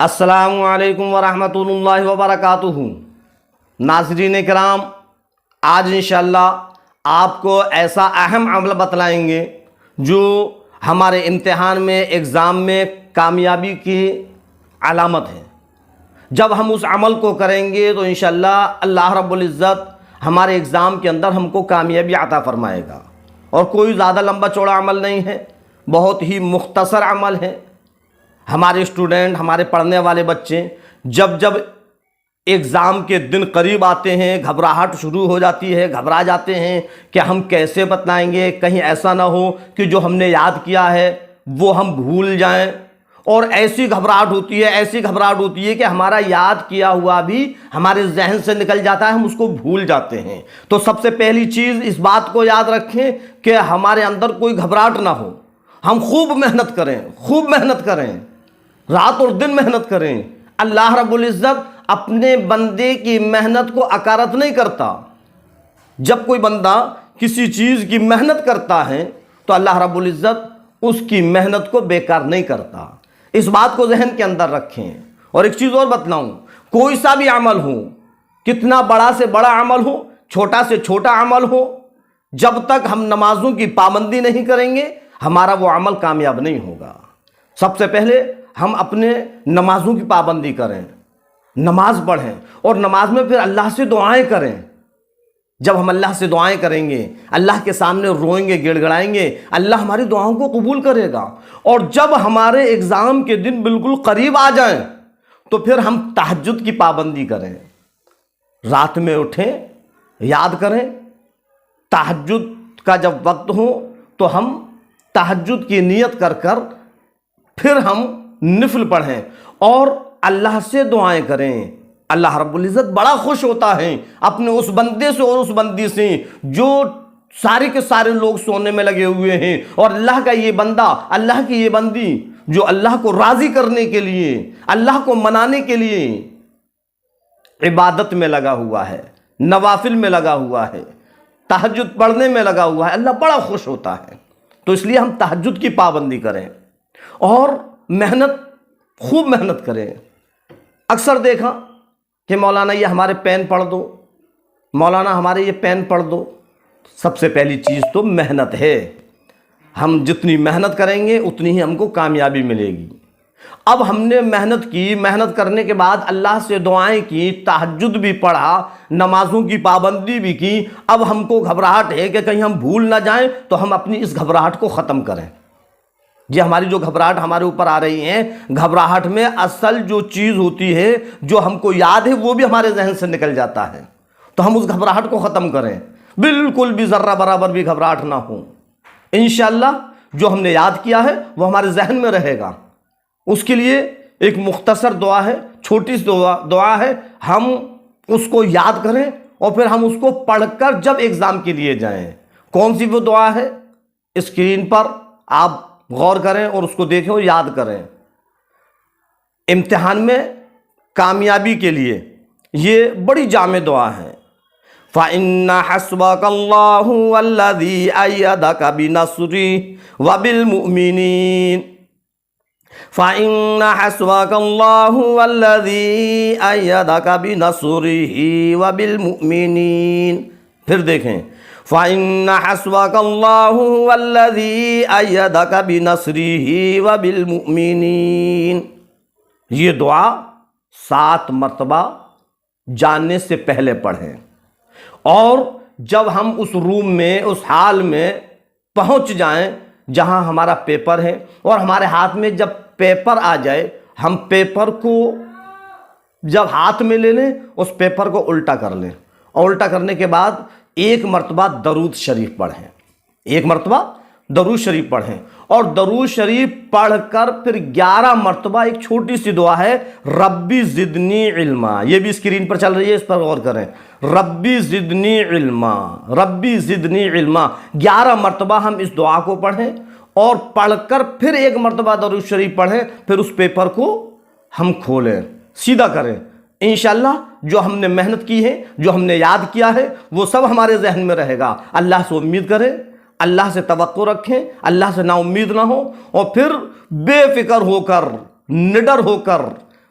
السلام علیکم ورحمۃ اللہ وبرکاتہ۔ ناظرین کرام، آج انشاءاللہ آپ کو ایسا اہم عمل بتلائیں گے جو ہمارے امتحان میں، ایگزام میں کامیابی کی علامت ہے۔ جب ہم اس عمل کو کریں گے تو انشاءاللہ اللہ رب العزت ہمارے ایگزام کے اندر ہم کو کامیابی عطا فرمائے گا۔ اور کوئی زیادہ لمبا چوڑا عمل نہیں ہے، بہت ہی مختصر عمل ہے۔ ہمارے اسٹوڈنٹ، ہمارے پڑھنے والے بچے جب ایگزام کے دن قریب آتے ہیں، گھبراہٹ شروع ہو جاتی ہے، گھبرا جاتے ہیں کہ ہم کیسے بتلائیں گے، کہیں ایسا نہ ہو کہ جو ہم نے یاد کیا ہے وہ ہم بھول جائیں۔ اور ایسی گھبراہٹ ہوتی ہے کہ ہمارا یاد کیا ہوا بھی ہمارے ذہن سے نکل جاتا ہے، ہم اس کو بھول جاتے ہیں۔ تو سب سے پہلی چیز اس بات کو یاد رکھیں کہ ہمارے اندر کوئی گھبراہٹ نہ ہو، ہم خوب محنت کریں، رات اور دن محنت کریں۔ اللہ رب العزت اپنے بندے کی محنت کو اکارت نہیں کرتا۔ جب کوئی بندہ کسی چیز کی محنت کرتا ہے تو اللہ رب العزت اس کی محنت کو بیکار نہیں کرتا۔ اس بات کو ذہن کے اندر رکھیں۔ اور ایک چیز اور بتلاؤں، کوئی سا بھی عمل ہو، کتنا بڑا سے بڑا عمل ہو، چھوٹا سے چھوٹا عمل ہو، جب تک ہم نمازوں کی پابندی نہیں کریں گے ہمارا وہ عمل کامیاب نہیں ہوگا۔ سب سے پہلے ہم اپنے نمازوں کی پابندی کریں، نماز پڑھیں، اور نماز میں پھر اللہ سے دعائیں کریں۔ جب ہم اللہ سے دعائیں کریں گے، اللہ کے سامنے روئیں گے، گڑ گڑائیں گے، اللہ ہماری دعاؤں کو قبول کرے گا۔ اور جب ہمارے ایگزام کے دن بالکل قریب آ جائیں تو پھر ہم تہجد کی پابندی کریں، رات میں اٹھیں، یاد کریں۔ تہجد کا جب وقت ہو تو ہم تہجد کی نیت کر پھر ہم نفل پڑھیں اور اللہ سے دعائیں کریں۔ اللہ رب العزت بڑا خوش ہوتا ہے اپنے اس بندے سے اور اس بندی سے جو سارے کے سارے لوگ سونے میں لگے ہوئے ہیں، اور اللہ کا یہ بندہ، اللہ کی یہ بندی جو اللہ کو راضی کرنے کے لیے، اللہ کو منانے کے لیے عبادت میں لگا ہوا ہے، نوافل میں لگا ہوا ہے، تہجد پڑھنے میں لگا ہوا ہے، اللہ بڑا خوش ہوتا ہے۔ تو اس لیے ہم تہجد کی پابندی کریں اور خوب محنت کریں۔ اکثر دیکھا کہ مولانا یہ ہمارے پین پڑھ دو، مولانا ہمارے یہ پین پڑھ دو۔ سب سے پہلی چیز تو محنت ہے۔ ہم جتنی محنت کریں گے اتنی ہی ہم کو کامیابی ملے گی۔ اب ہم نے محنت کی، محنت کرنے کے بعد اللہ سے دعائیں کی، تہجد بھی پڑھا، نمازوں کی پابندی بھی کی۔ اب ہم کو گھبراہٹ ہے کہ کہیں ہم بھول نہ جائیں، تو ہم اپنی اس گھبراہٹ کو ختم کریں۔ یہ ہماری جو گھبراہٹ ہمارے اوپر آ رہی ہیں، گھبراہٹ میں اصل جو چیز ہوتی ہے، جو ہم کو یاد ہے، وہ بھی ہمارے ذہن سے نکل جاتا ہے۔ تو ہم اس گھبراہٹ کو ختم کریں، بالکل بھی ذرہ برابر بھی گھبراہٹ نہ ہو۔ انشاءاللہ جو ہم نے یاد کیا ہے وہ ہمارے ذہن میں رہے گا۔ اس کے لیے ایک مختصر دعا ہے، چھوٹی سی دعا ہے، ہم اس کو یاد کریں اور پھر ہم اس کو پڑھ کر جب ایگزام کے لیے جائیں۔ کون سی وہ دعا ہے؟ اسکرین پر آپ غور کریں اور اس کو دیکھیں اور یاد کریں۔ امتحان میں کامیابی کے لیے یہ بڑی جامع دعا ہے۔ فَإِنَّ حَسْبَكَ اللَّهُ وَالَّذِي أَيَّدَكَ بِنَصْرِهِ وَبِالْمُؤْمِنِينَ فَإِنَّ حَسْبَكَ اللَّهُ وَالَّذِي أَيَّدَكَ بِنَصْرِهِ وَبِالْمُؤْمِنِينَ۔ پھر دیکھیں، فَإِنَّ حَسْبَكَ اللَّهُ وَالَّذِي أَيَّدَكَ بِنَصْرِهِ وَبِالْمُؤْمِنِينَ۔ یہ دعا 7 مرتبہ جاننے سے پہلے پڑھیں، اور جب ہم اس روم میں، اس حال میں پہنچ جائیں جہاں ہمارا پیپر ہے، اور ہمارے ہاتھ میں جب پیپر آ جائے، ہم پیپر کو جب ہاتھ میں لے لیں، اس پیپر کو الٹا کر لیں، اور الٹا کرنے کے بعد 1 مرتبہ درود شریف پڑھیں، 1 مرتبہ درود شریف پڑھیں، اور درود شریف پڑھ کر پھر 11 مرتبہ ایک چھوٹی سی دعا ہے، ربی زدنی علما۔ یہ بھی اسکرین پر چل رہی ہے، اس پر غور کریں۔ ربی زدنی علما، ربی زدنی علما۔ 11 مرتبہ ہم اس دعا کو پڑھیں، اور پڑھ کر پھر 1 مرتبہ درود شریف پڑھیں، پھر اس پیپر کو ہم کھولیں، سیدھا کریں۔ انشاءاللہ جو ہم نے محنت کی ہے، جو ہم نے یاد کیا ہے، وہ سب ہمارے ذہن میں رہے گا۔ اللہ سے امید کریں، اللہ سے توقع رکھیں، اللہ سے نا امید نہ ہو، اور پھر بے فکر ہو کر، نڈر ہو کر